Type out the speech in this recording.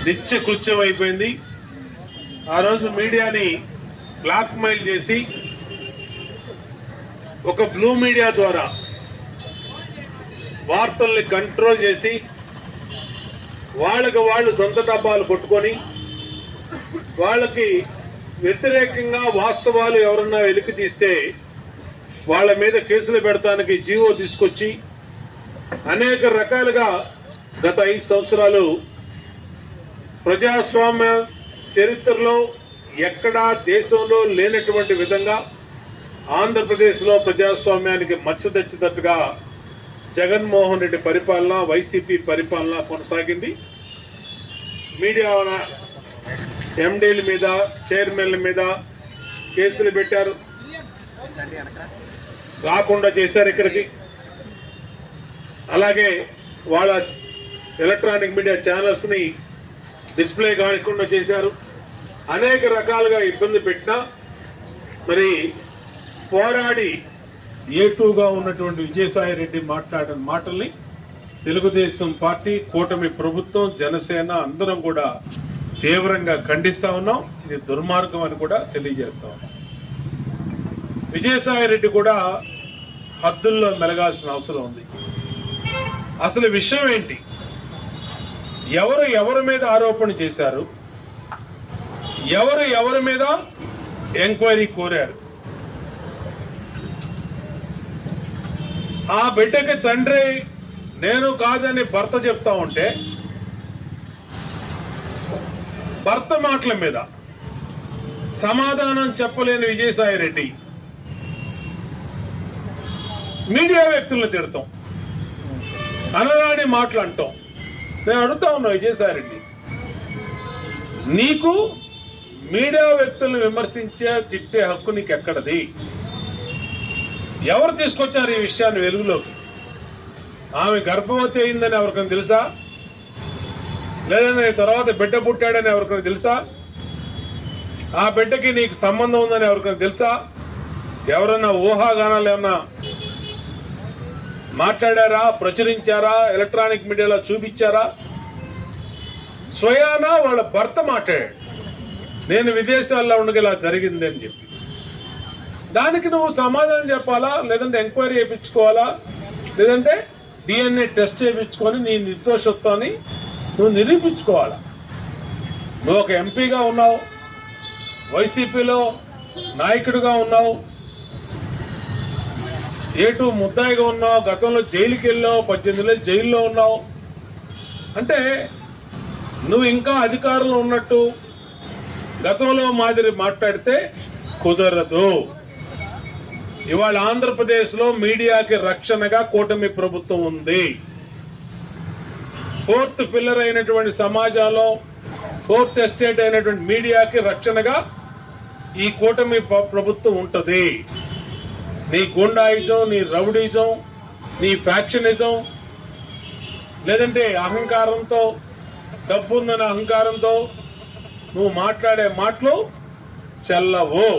నిత్య కృత్యం అయిపోయింది. ఆ రోజు మీడియాని బ్లాక్ మెయిల్ చేసి ఒక బ్లూ మీడియా ద్వారా వార్తల్ని కంట్రోల్ చేసి వాళ్ళకి వాళ్ళు సొంత డబ్బాలు కొట్టుకొని వాళ్ళకి వ్యతిరేకంగా వాస్తవాలు ఎవరన్నా వెలికి తీస్తే వాళ్ళ మీద కేసులు పెడతానికి జీవో తీసుకొచ్చి అనేక రకాలుగా గత 5 సంవత్సరాలు ప్రజాస్వామ్య చరిత్రలో ఎక్కడా దేశంలో లేనటువంటి విధంగా ఆంధ్రప్రదేశ్లో ప్రజాస్వామ్యానికి మచ్చదచ్చినట్టుగా జగన్మోహన్ రెడ్డి పరిపాలన, వైసీపీ పరిపాలన కొనసాగింది. మీడియా ఎండీల మీద, చైర్మన్ల మీద కేసులు పెట్టారు, రాకుండా చేశారు ఇక్కడికి. అలాగే వాళ్ళ ఎలక్ట్రానిక్ మీడియా ఛానల్స్ ని డిస్ప్లే కాకుండా చేశారు. అనేక రకాలుగా ఇబ్బంది పెట్టినా మరి పోరాడి ఏటూగా ఉన్నటువంటి విజయసాయి రెడ్డి మాట్లాడిన మాటల్ని తెలుగుదేశం పార్టీ, కూటమి ప్రభుత్వం, జనసేన అందరం కూడా తీవ్రంగా ఖండిస్తా ఉన్నాం. ఇది దుర్మార్గం అని కూడా తెలియజేస్తా ఉన్నాం. విజయసాయి రెడ్డి కూడా హద్దుల్లో మెలగాల్సిన అవసరం ఉంది. అసలు విషయం ఏంటి? ఎవరి మీద ఆరోపణ చేశారు? ఎవరి మీద ఎంక్వైరీ కోరారు? ఆ బిడ్డకి తండ్రి నేను కాదని భర్త చెప్తా ఉంటే భర్త మాటల మీద సమాధానం చెప్పలేని విజయసాయి రెడ్డి మీడియా వ్యక్తులను తిడతాం, అనరాని మాటలు అంటాం. నేను అడుగుతా ఉన్నా విజయసాయి రెడ్డి, నీకు మీడియా వ్యక్తులను విమర్శించే, తిట్టే హక్కు నీకు ఎక్కడది? ఎవరు తీసుకొచ్చారు ఈ విషయాన్ని వెలుగులోకి? ఆమె గర్భవతి అయిందని ఎవరికైనా తెలుసా? లేదని తర్వాత బిడ్డ పుట్టాడని ఎవరికైనా తెలుసా? ఆ బిడ్డకి నీకు సంబంధం ఉందని ఎవరికైనా తెలుసా? ఎవరన్నా ఊహాగానాలు ఏమన్నా మాట్లాడారా, ప్రచురించారా, ఎలక్ట్రానిక్ మీడియాలో చూపించారా? స్వయానా వాళ్ళ భర్త మాట్లాడాడు, నేను విదేశాల్లో ఉండగా ఇలా జరిగింది అని చెప్పి. దానికి నువ్వు సమాధానం చెప్పాలా? లేదంటే ఎంక్వైరీ చేయించుకోవాలా? లేదంటే DNA టెస్ట్ చేయించుకొని నీ నిర్దోషత్వాన్ని నువ్వు నిరూపించుకోవాలా? నువ్వు ఒక ఎంపీగా ఉన్నావు, వైసీపీలో నాయకుడిగా ఉన్నావు, ఏటూ ముద్దాయిగా ఉన్నావు, గతంలో జైలుకి వెళ్ళావు, 18 నెలలు జైల్లో ఉన్నావు. అంటే నువ్వు ఇంకా అధికారంలో ఉన్నట్టు గతంలో మాదిరి మాట్లాడితే కుదరదు. ఇవాళ ఆంధ్రప్రదేశ్లో మీడియాకి రక్షణగా కూటమి ప్రభుత్వం ఉంది. 4th పిల్లర్ అయినటువంటి సమాజంలో 4th ఎస్టేట్ అయినటువంటి మీడియాకి రక్షణగా ఈ కూటమి ప్రభుత్వం ఉంటుంది. నీ గుండాయిజం, నీ రౌడీజం, నీ ఫ్యాక్షనిజం, లేదంటే అహంకారంతో, డబ్బుందన్న అహంకారంతో నువ్వు మాట్లాడే మాటలు చెల్లవు.